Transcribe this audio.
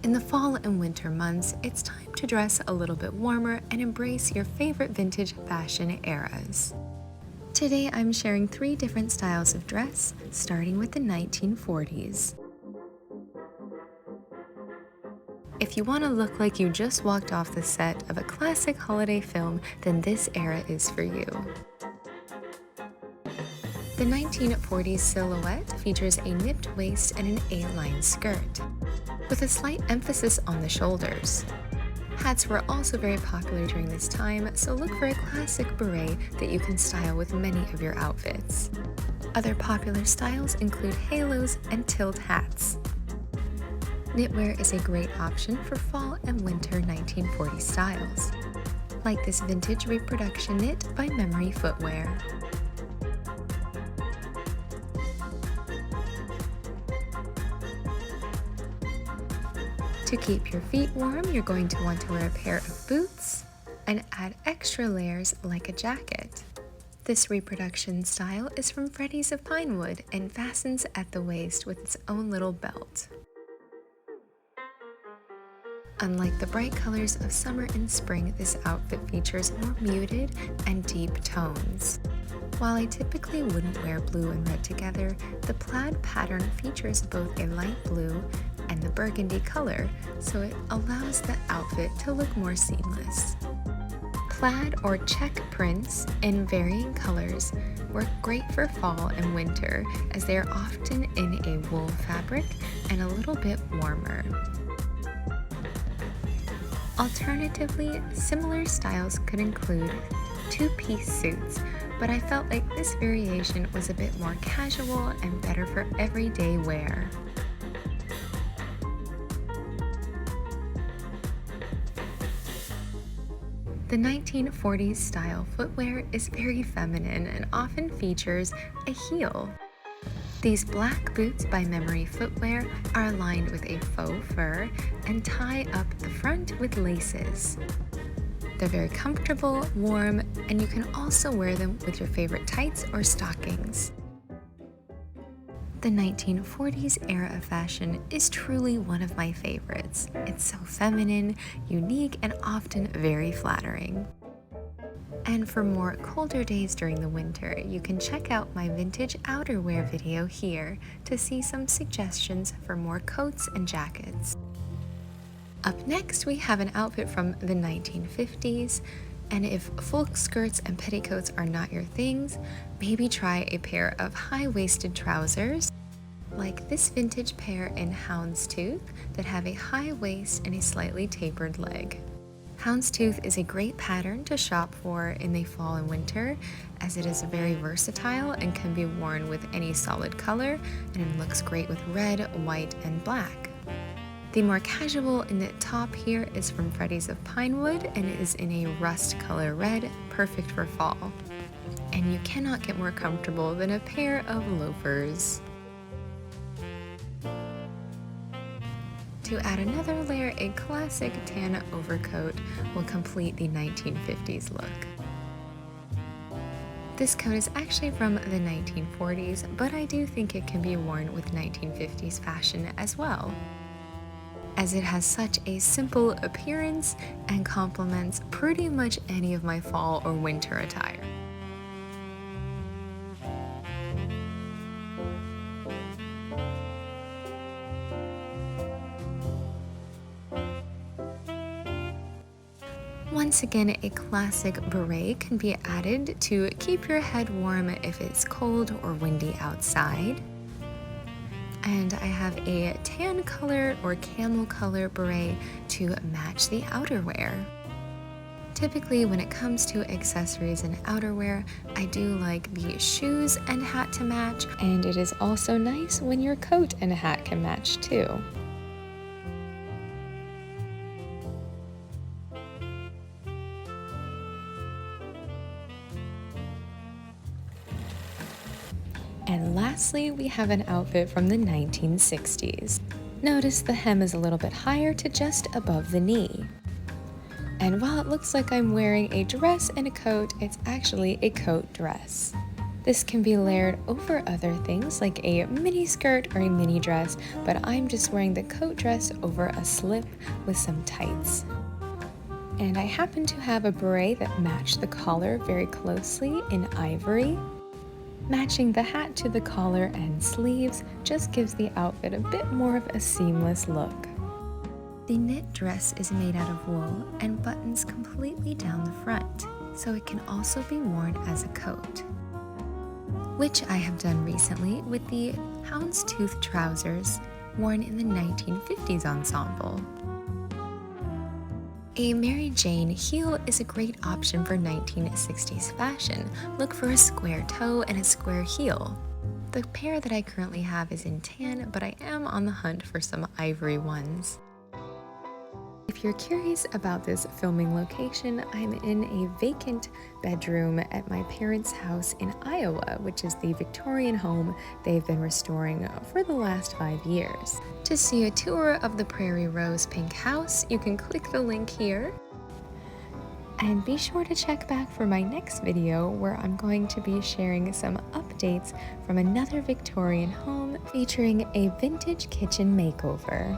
In the fall and winter months, it's time to dress a little bit warmer and embrace your favorite vintage fashion eras. Today I'm sharing 3 different styles of dress, starting with the 1940s. If you want to look like you just walked off the set of a classic holiday film, then this era is for you. The 1940s silhouette features a nipped waist and an A-line skirt, with a slight emphasis on the shoulders. Hats were also very popular during this time, so look for a classic beret that you can style with many of your outfits. Other popular styles include halos and tilt hats. Knitwear is a great option for fall and winter 1940s styles, like this vintage reproduction knit by Memory Footwear. To keep your feet warm, you're going to want to wear a pair of boots and add extra layers like a jacket. This reproduction style is from Freddy's of Pinewood and fastens at the waist with its own little belt. Unlike the bright colors of summer and spring, this outfit features more muted and deep tones. While I typically wouldn't wear blue and red together, the plaid pattern features both a light blue and the burgundy color, so it allows the outfit to look more seamless. Plaid or check prints in varying colors work great for fall and winter, as they are often in a wool fabric and a little bit warmer. Alternatively, similar styles could include two-piece suits, but I felt like this variation was a bit more casual and better for everyday wear. The 1940s style footwear is very feminine and often features a heel. These black boots by Memory Footwear are lined with a faux fur and tie up the front with laces. They're very comfortable, warm, and you can also wear them with your favorite tights or stockings. The 1940s era of fashion is truly one of my favorites. It's so feminine, unique, and often very flattering. And for more colder days during the winter, you can check out my vintage outerwear video here to see some suggestions for more coats and jackets. Up next, we have an outfit from the 1950s, and if full skirts and petticoats are not your things, maybe try a pair of high-waisted trousers, like this vintage pair in houndstooth that have a high waist and a slightly tapered leg. Houndstooth is a great pattern to shop for in the fall and winter, as it is very versatile and can be worn with any solid color, and it looks great with red, white, and black. The more casual knit top here is from Freddy's of Pinewood, and it is in a rust color red, perfect for fall. And you cannot get more comfortable than a pair of loafers. To add another layer, a classic tan overcoat will complete the 1950s look. This coat is actually from the 1940s, but I do think it can be worn with 1950s fashion as well, as it has such a simple appearance and complements pretty much any of my fall or winter attire. Once again, a classic beret can be added to keep your head warm if it's cold or windy outside. And I have a tan color or camel color beret to match the outerwear. Typically, when it comes to accessories and outerwear, I do like the shoes and hat to match, and it is also nice when your coat and hat can match too. And lastly, we have an outfit from the 1960s. Notice the hem is a little bit higher to just above the knee. And while it looks like I'm wearing a dress and a coat, it's actually a coat dress. This can be layered over other things like a mini skirt or a mini dress, but I'm just wearing the coat dress over a slip with some tights. And I happen to have a beret that matched the collar very closely in ivory. Matching the hat to the collar and sleeves just gives the outfit a bit more of a seamless look. The knit dress is made out of wool and buttons completely down the front, so it can also be worn as a coat, which I have done recently with the houndstooth trousers worn in the 1950s ensemble. A Mary Jane heel is a great option for 1960s fashion. Look for a square toe and a square heel. The pair that I currently have is in tan, but I am on the hunt for some ivory ones. If you're curious about this filming location, I'm in a vacant bedroom at my parents' house in Iowa, which is the Victorian home they've been restoring for the last 5 years. To see a tour of the Prairie Rose Pink house, you can click the link here. And be sure to check back for my next video where I'm going to be sharing some updates from another Victorian home featuring a vintage kitchen makeover.